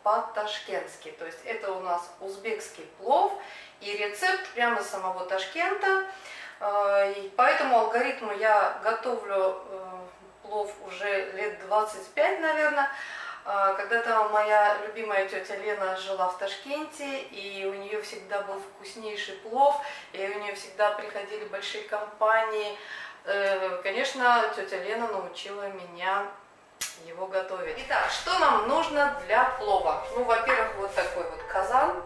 по-ташкентски. То есть это у нас узбекский плов и рецепт прямо с самого Ташкента. И по этому алгоритму я готовлю плов уже лет 25, наверное. Когда-то моя любимая тетя Лена жила в Ташкенте, и у нее всегда был вкуснейший плов, и у нее всегда приходили большие компании. Конечно, тетя Лена научила меня его готовить. Итак, что нам нужно для плова? Ну, во-первых, вот такой вот казан.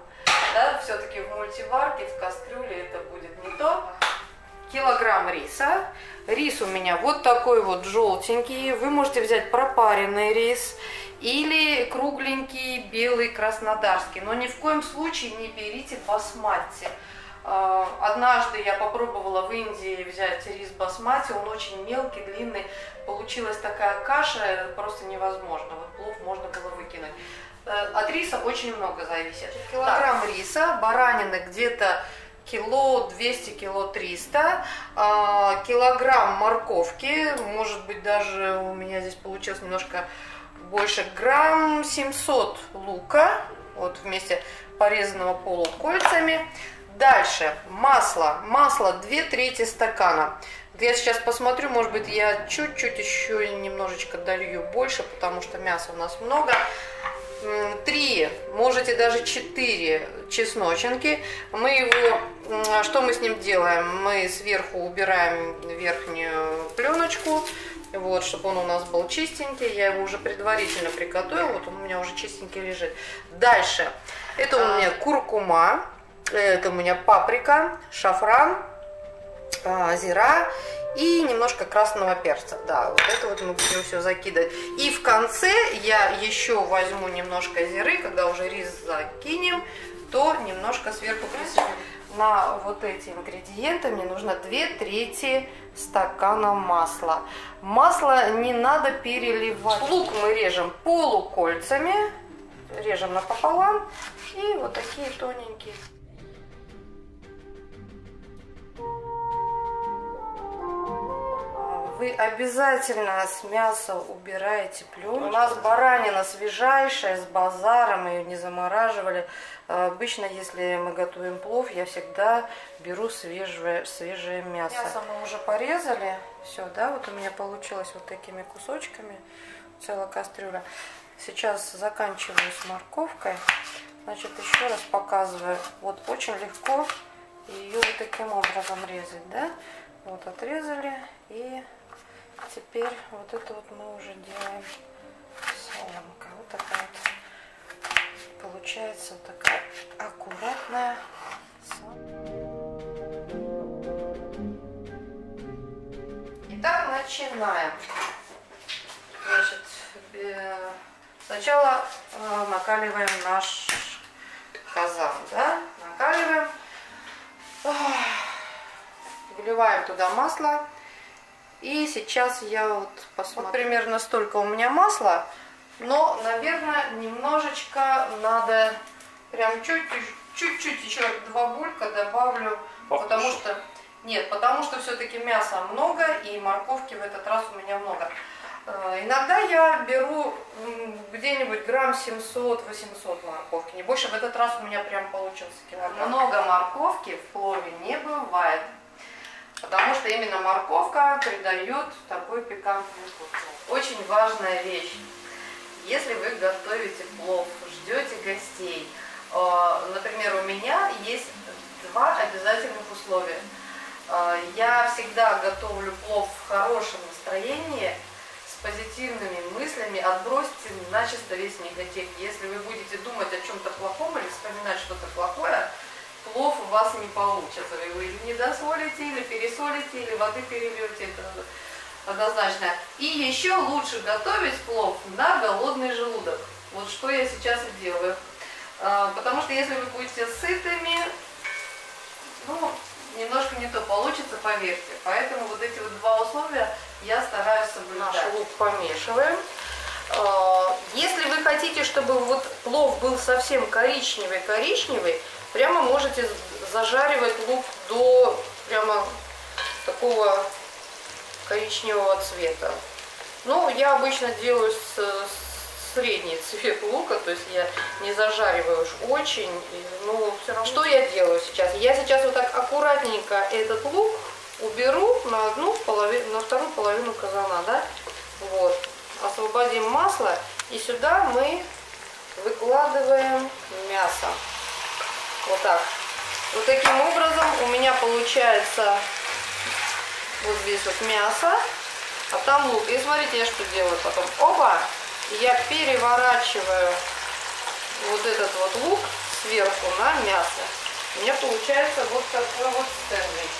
Да, все-таки в мультиварке, в кастрюле это будет не то. Килограмм риса. Рис у меня вот такой вот желтенький. Вы можете взять пропаренный рис или кругленький белый краснодарский. Но ни в коем случае не берите басмати. Однажды я попробовала в Индии взять рис басмати. Он очень мелкий, длинный. Получилась такая каша, просто невозможно. Вот плов можно было выкинуть. От риса очень много зависит. Килограмм риса, баранины где-то кило 200, кило 300, килограмм морковки, может быть даже у меня здесь получилось немножко больше, грамм 700 лука, вот вместе порезанного полукольцами. Дальше масло, 2/3 стакана. Я сейчас посмотрю, может быть я чуть-чуть еще немножечко долью больше, потому что мяса у нас много. 3, можете даже 4 чесночинки. Что мы с ним делаем? Мы сверху убираем верхнюю пленочку, вот, чтобы он у нас был чистенький. Я его уже предварительно приготовила, вот он у меня уже чистенький лежит. Дальше, это у меня куркума, это у меня паприка, шафран, зира и немножко красного перца. Да, вот это вот мы будем все закидывать. И в конце я еще возьму немножко зиры, когда уже рис закинем, то немножко сверху присыплю. На вот эти ингредиенты мне нужно 2/3 стакана масла. Масло не надо переливать. Лук мы режем полукольцами, режем напополам и вот такие тоненькие. Вы обязательно с мяса убираете пленку. У нас баранина свежайшая, с базара, мы ее не замораживали. Обычно, если мы готовим плов, я всегда беру свежее мясо. Мясо мы уже порезали. Все, да, вот у меня получилось вот такими кусочками, целая кастрюля. Сейчас заканчиваю с морковкой. Значит, еще раз показываю. Вот очень легко ее вот таким образом резать, да. Вот отрезали, и теперь вот это вот мы уже делаем соломка. Вот такая вот получается, вот такая аккуратная соломка. Итак, начинаем. Значит, сначала накаливаем наш казан, да, накаливаем. Вливаем туда масло. И сейчас я вот посмотрю. Вот примерно столько у меня масла. Но, наверное, немножечко надо, прям чуть-чуть еще 2 булька добавлю. Потому что все-таки мяса много и морковки в этот раз у меня много. Иногда я беру где-нибудь грамм 700-800 морковки. Не больше. В этот раз у меня прям получился килограмм. Много морковки в плове не бывает. Потому что именно морковка придает такой пикантный вкус. Очень важная вещь. Если вы готовите плов, ждете гостей, например, у меня есть 2 обязательных условия. Я всегда готовлю плов в хорошем настроении, с позитивными мыслями, отбросьте начисто весь негатив. Если вы будете думать о чем-то плохом или вспоминать что-то плохое, плов у вас не получится. Вы или не досолите, или пересолите, или воды перельете. Это однозначно. И еще лучше готовить плов на голодный желудок. Вот что я сейчас и делаю. Потому что если вы будете сытыми, ну, немножко не то получится, поверьте. Поэтому вот эти вот 2 условия я стараюсь соблюдать. Наш лук помешиваем. Если вы хотите, чтобы вот плов был совсем коричневый, прямо можете зажаривать лук до прямо такого коричневого цвета. Ну, я обычно делаю с средний цвет лука, то есть я не зажариваю уж очень. Но все равно. Что я делаю сейчас? Я сейчас вот так аккуратненько этот лук уберу на на вторую половину казана, да? Вот. Освободим масло, и сюда мы выкладываем мясо. Вот так. Вот таким образом у меня получается вот здесь вот мясо, а там лук. И смотрите, я что делаю потом. Опа! Я переворачиваю вот этот вот лук сверху на мясо. У меня получается вот такой вот сэндвич.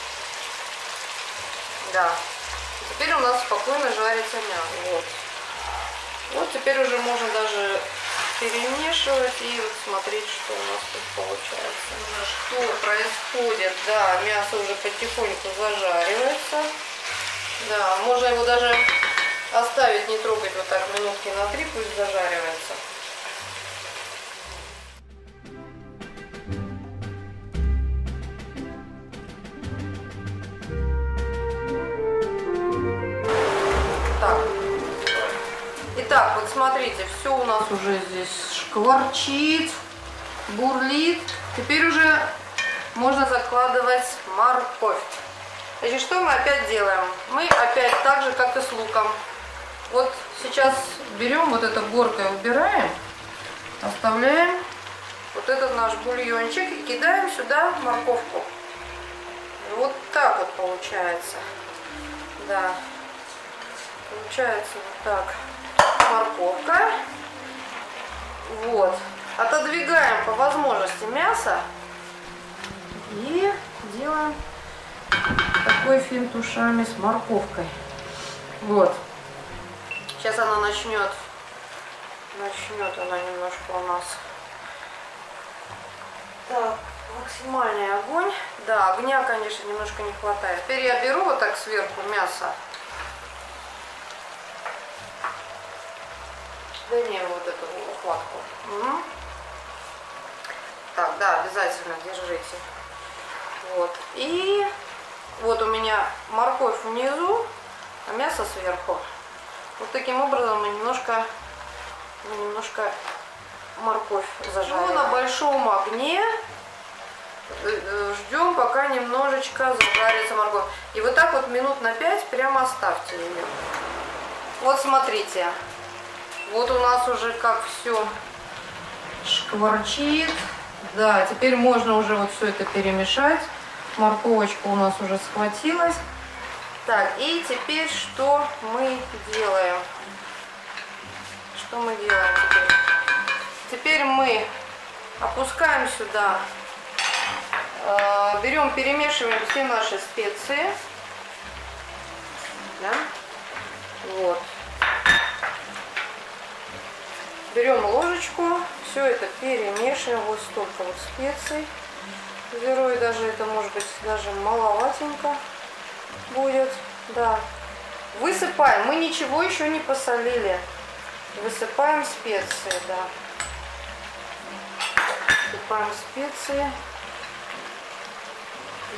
Да. И теперь у нас спокойно жарится мясо. Вот. Вот теперь уже можно даже перемешивать и вот смотреть, что у нас тут получается. Что происходит? Да, мясо уже потихоньку зажаривается. Да, можно его даже оставить, не трогать вот так минутки на 3, пусть зажаривается. Итак, вот смотрите, все у нас уже здесь шкварчит, бурлит. Теперь уже можно закладывать морковь. Значит, что мы опять делаем? Мы опять так же, как и с луком. Вот сейчас берем вот это горкой, убираем, оставляем вот этот наш бульончик и кидаем сюда морковку. И вот так вот получается. Да, получается вот так. Морковка. Вот. Отодвигаем по возможности мясо и делаем такой финт ушами с морковкой. Вот. Сейчас она начнет она немножко у нас. Так, максимальный огонь. Да, огня, конечно, немножко не хватает. Теперь я беру вот так сверху мясо. Да не, вот эту ухватку. Угу. Так, да, обязательно держите. Вот. И вот у меня морковь внизу, а мясо сверху. Вот таким образом мы немножко морковь зажариваем. На большом огне ждем, пока немножечко зажарится морковь. И вот так вот минут на 5 прямо оставьте ее. Вот смотрите. Вот у нас уже как все шкварчит. Да, теперь можно уже вот все это перемешать. Морковочка у нас уже схватилась. Так, и теперь что мы делаем? Что мы делаем теперь? Теперь мы опускаем сюда, берем, перемешиваем все наши специи. Да? Вот. Берем ложечку, все это перемешиваем, вот столько вот специй. Беру, и даже это может быть даже маловатенько будет. Да. Высыпаем, мы ничего еще не посолили. Высыпаем специи, да. Высыпаем специи.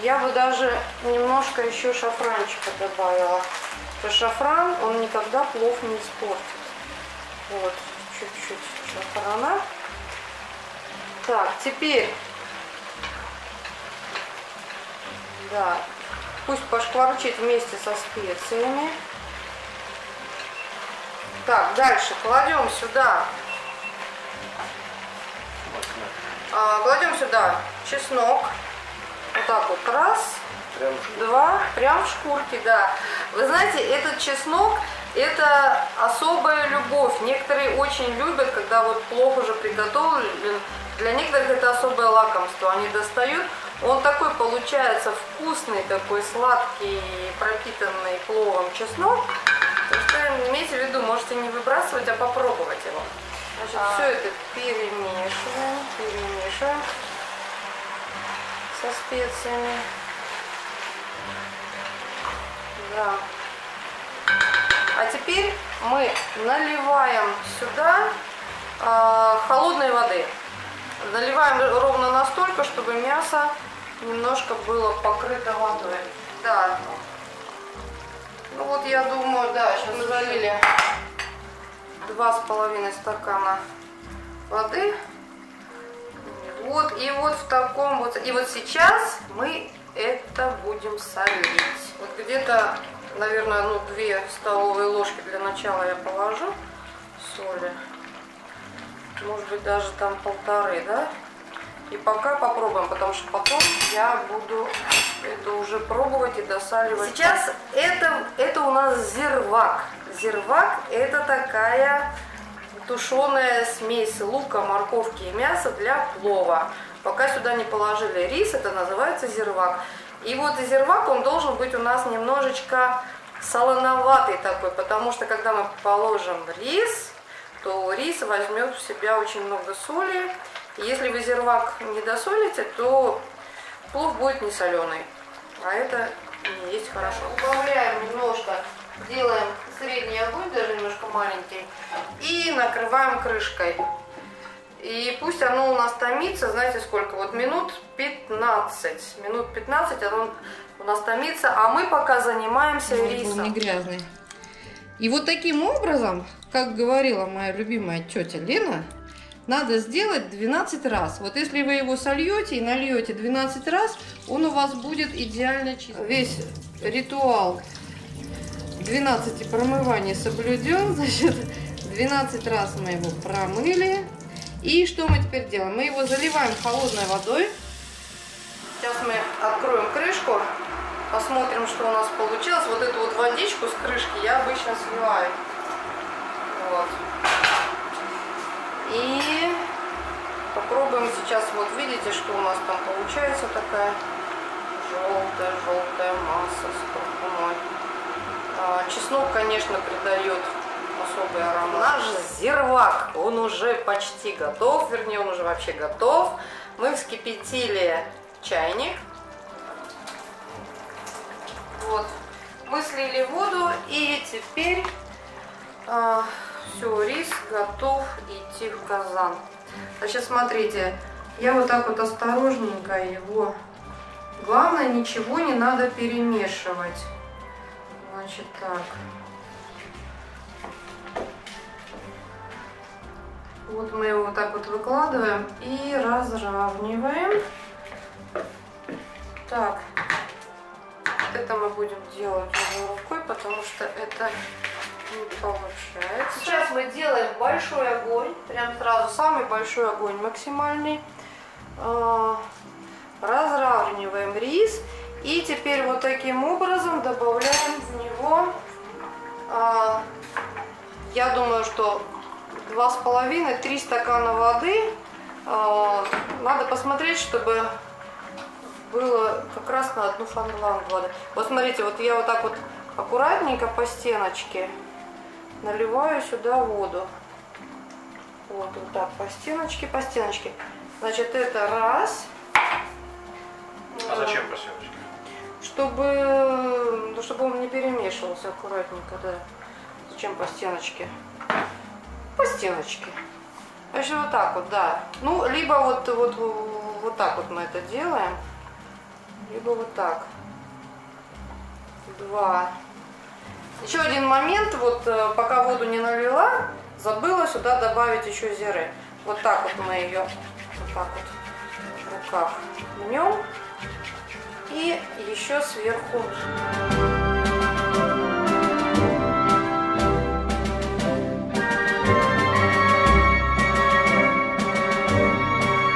Я бы даже немножко еще шафранчика добавила. Потому что шафран, он никогда плов не испортит. Вот. Чуть-чуть шафрана. Так, теперь, да, пусть пошкварчит вместе со специями. Так, дальше кладем сюда чеснок. Вот так вот, раз, два, прям в шкурке, да. Вы знаете, этот чеснок, это особая любовь. Некоторые очень любят, когда вот плов уже приготовлен. Для некоторых это особое лакомство. Они достают. Он такой получается вкусный, такой сладкий, пропитанный пловом чеснок. Так что имейте в виду, можете не выбрасывать, а попробовать его. Значит, все это перемешиваем со специями. Да. А теперь мы наливаем сюда холодной воды. Наливаем ровно настолько, чтобы мясо немножко было покрыто водой. Да. Ну вот я думаю, да, сейчас мы залили 2,5 стакана воды. Вот, и вот в таком вот. И вот сейчас мы это будем солить. Вот где-то, наверное, 2 столовые ложки для начала я положу соли. Может быть, даже там 1,5, да? И пока попробуем, потому что потом я буду это уже пробовать и досаливать. Сейчас это у нас зирвак. Зирвак — это такая тушеная смесь лука, морковки и мяса для плова. Пока сюда не положили рис, это называется зирвак. И вот зирвак, он должен быть у нас немножечко солоноватый такой, потому что когда мы положим рис, то рис возьмет в себя очень много соли. И если вы зирвак не досолите, то плов будет не соленый, а это не есть хорошо. Убавляем немножко, делаем средний огонь, даже немножко маленький, и накрываем крышкой. И пусть оно у нас томится, знаете сколько, вот минут 15. Минут 15 оно у нас томится, а мы пока занимаемся рисом. Он не грязный. И вот таким образом, как говорила моя любимая тетя Лена, надо сделать 12 раз. Вот если вы его сольете и нальете 12 раз, он у вас будет идеально чистый. Весь ритуал 12 промываний соблюден. Значит, 12 раз мы его промыли. И что мы теперь делаем? Мы его заливаем холодной водой. Сейчас мы откроем крышку, посмотрим, что у нас получилось. Вот эту вот водичку с крышки я обычно сливаю. Вот. И попробуем сейчас, вот видите, что у нас там получается, такая желтая масса с куркумой. Чеснок, конечно, придает особый аромат. Наш зирвак, он уже почти готов, вернее, он уже вообще готов. Мы вскипятили чайник. Вот. Мы слили воду, и теперь все, рис готов идти в казан. Значит, смотрите, я вот так вот осторожненько его. Главное, ничего не надо перемешивать. Значит, так. Вот мы его вот так вот выкладываем и разравниваем. Так. Это мы будем делать уже рукой, потому что это не получается. Сейчас мы делаем большой огонь, прям сразу самый большой огонь максимальный. Разравниваем рис и теперь вот таким образом добавляем в него, я думаю, что 2,5-3 стакана воды. Надо посмотреть, чтобы было как раз на одну флангу воды. Вот смотрите, вот я вот так вот аккуратненько по стеночке наливаю сюда воду. Вот так, по стеночке, по стеночке. Значит, это раз. А зачем по стеночке? Чтобы он не перемешивался аккуратненько, да. Зачем по стеночке? По стеночке. Значит, вот так вот, да. Ну, либо вот так вот мы это делаем. Либо вот так. 2. Еще один момент, вот пока воду не налила, забыла сюда добавить еще зиры. Вот так вот мы ее вот так вот в руках мнем. И еще сверху.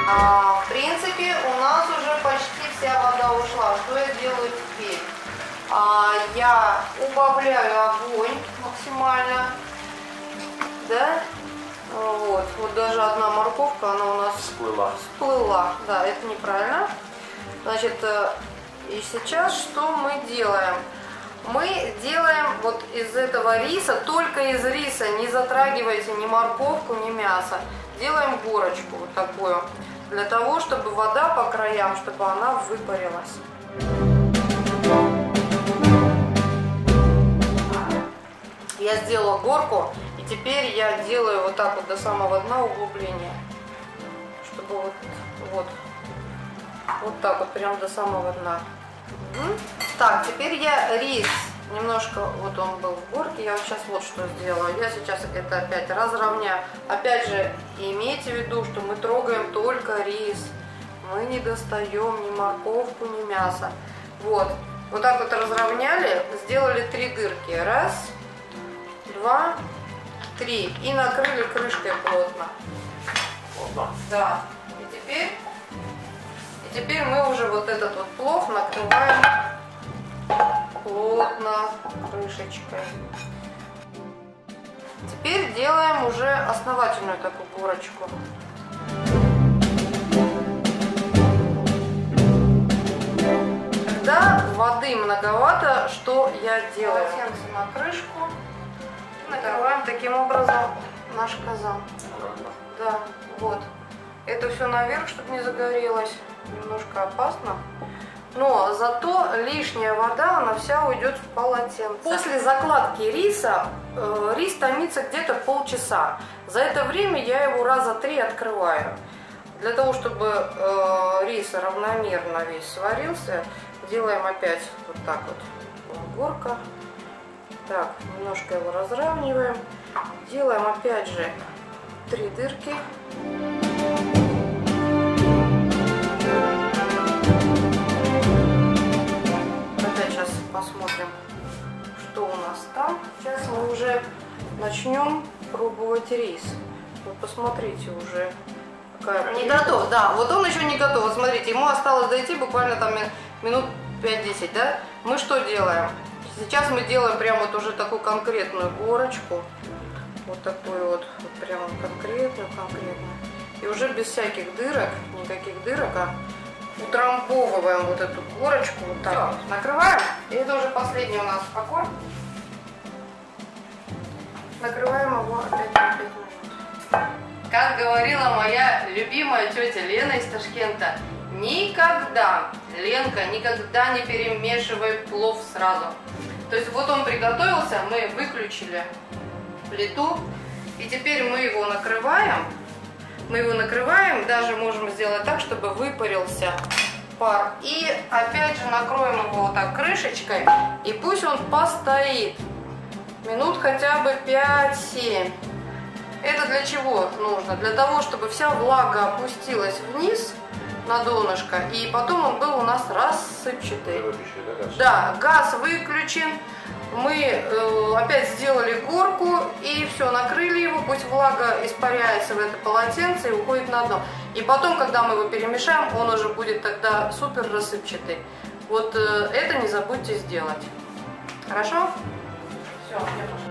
В принципе, у нас уже почти вся вода ушла. Что я делаю теперь? Я убавляю огонь максимально. Да? Вот даже одна морковка, она у нас всплыла. Да, это неправильно. Значит, и сейчас что мы делаем? Мы делаем вот из этого риса, только из риса, не затрагивайте ни морковку, ни мясо. Делаем горочку вот такую, для того, чтобы вода по краям, чтобы она выпарилась. Я сделала горку, и теперь я делаю вот так вот до самого дна углубление, чтобы вот так вот прям до самого дна. Так, теперь я рис немножко, вот он был в горке, я вот сейчас вот что сделаю. Я сейчас это опять разровняю. Опять же, имейте в виду, что мы трогаем только рис. Мы не достаем ни морковку, ни мясо. Вот. Вот так вот разровняли, сделали 3 дырки. 1, 2, 3. И накрыли крышкой плотно. Плотно? Да. И теперь мы уже вот этот вот плов накрываем плотно крышечкой. Теперь делаем уже основательную такую горочку. Когда воды многовато, что я делаю? Полотенце на крышку. Накрываем таким образом наш казан. Да, вот. Это все наверх, чтобы не загорелось. Немножко опасно. Но зато лишняя вода, она вся уйдет в полотенце. После закладки риса рис томится где-то полчаса. За это время я его раза 3 открываю. Для того, чтобы рис равномерно весь сварился, делаем опять вот так вот. Горка. Так, немножко его разравниваем. Делаем опять же 3 дырки. Посмотрим, что у нас там. Сейчас мы уже начнем пробовать рис. Вот посмотрите, уже какая... Не готов, да, вот он еще не готов. Вот смотрите, ему осталось дойти буквально там минут 5-10, да? Мы что делаем? Сейчас мы делаем прям вот уже такую конкретную горочку. Вот такую вот прям конкретную. И уже без всяких дырок, никаких дырок, а утрамбовываем вот эту горочку вот так. Все, накрываем. И это уже последний у нас окон. Накрываем его опять на 5 минут. Как говорила моя любимая тетя Лена из Ташкента, никогда, Ленка, никогда не перемешивай плов сразу. То есть вот он приготовился, мы выключили плиту, и теперь мы его накрываем. Даже можем сделать так, чтобы выпарился пар. И опять же накроем его вот так крышечкой, и пусть он постоит минут хотя бы 5-7. Это для чего нужно? Для того, чтобы вся влага опустилась вниз на донышко, и потом он был у нас рассыпчатый. Да, газ выключен. Мы опять сделали горку и все, накрыли его, пусть влага испаряется в это полотенце и уходит на дно. И потом, когда мы его перемешаем, он уже будет тогда супер рассыпчатый. Вот это не забудьте сделать. Хорошо? Все, я пошла.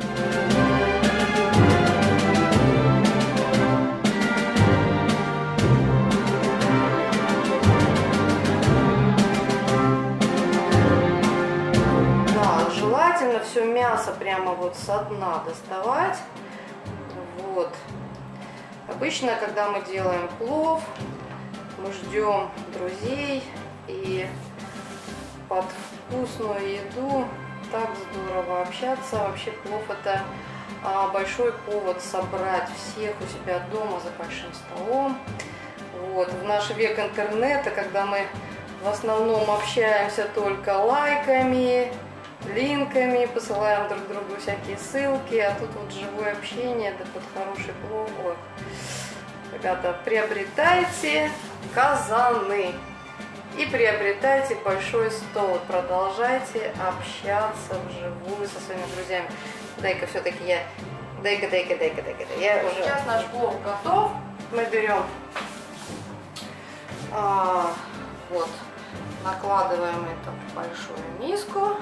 Желательно все мясо прямо вот со дна доставать. Вот. Обычно, когда мы делаем плов, мы ждем друзей, и под вкусную еду так здорово общаться. Вообще плов — это большой повод собрать всех у себя дома за большим столом. Вот. В наш век интернета, когда мы в основном общаемся только лайками, линками, посылаем друг другу всякие ссылки, а тут вот живое общение, да под хороший плов. Вот. Ребята, приобретайте казаны и приобретайте большой стол, продолжайте общаться вживую со своими друзьями. Дай-ка все-таки я, дай-ка, я уже... Сейчас наш плов готов, мы берем, вот, накладываем это в большую миску.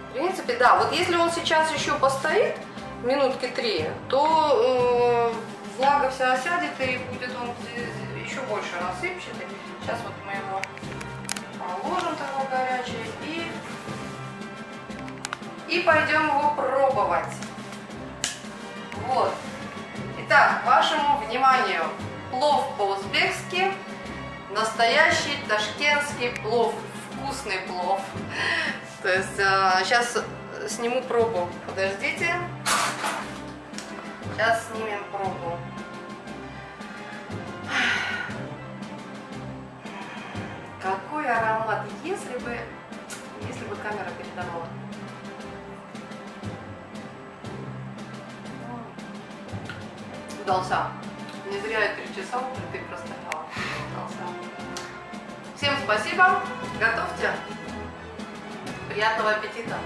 В принципе, да, вот если он сейчас еще постоит минутки 3, то влага вся осядет и будет он еще больше рассыпчатый. Сейчас вот мы его положим такой горячий и пойдем его пробовать. Вот. Итак, вашему вниманию, плов по-узбекски, настоящий ташкентский плов. Вкусный плов. То есть сейчас сниму пробу. Подождите. Сейчас снимем пробу. Какой аромат, если бы удался. Не зря я 3 часа ты простояла. Удался. Всем спасибо. Готовьте. Приятного аппетита.